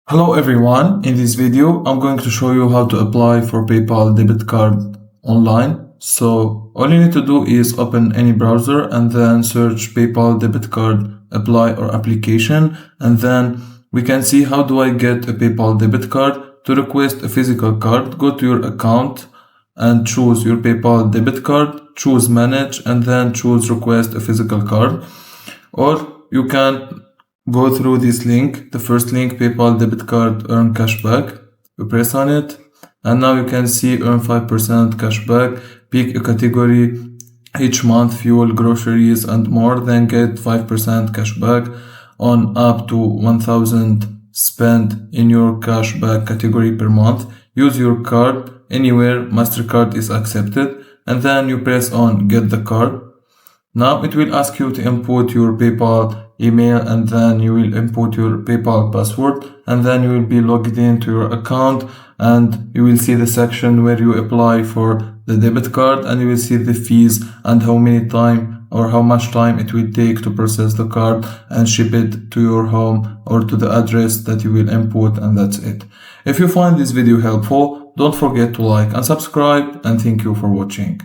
Hello everyone, in this video I'm going to show you how to apply for PayPal debit card online. So all you need to do is open any browser and then search PayPal debit card apply or application, and then we can see how do I get a PayPal debit card. To request a physical card, go to your account and choose your PayPal debit card, choose manage, and then choose request a physical card. Or you can go through this link, the first link, PayPal debit card earn cashback. You press on it and now you can see earn 5% cashback, pick a category each month, fuel, groceries and more, then get 5% cashback on up to 1000 spent in your cashback category per month. Use your card anywhere MasterCard is accepted, and then you press on get the card. Now it will ask you to input your PayPal email, and then you will input your PayPal password, and then you will be logged into your account, and you will see the section where you apply for the debit card, and you will see the fees and how much time it will take to process the card and ship it to your home or to the address that you will input, and that's it. If you find this video helpful, don't forget to like and subscribe, and thank you for watching.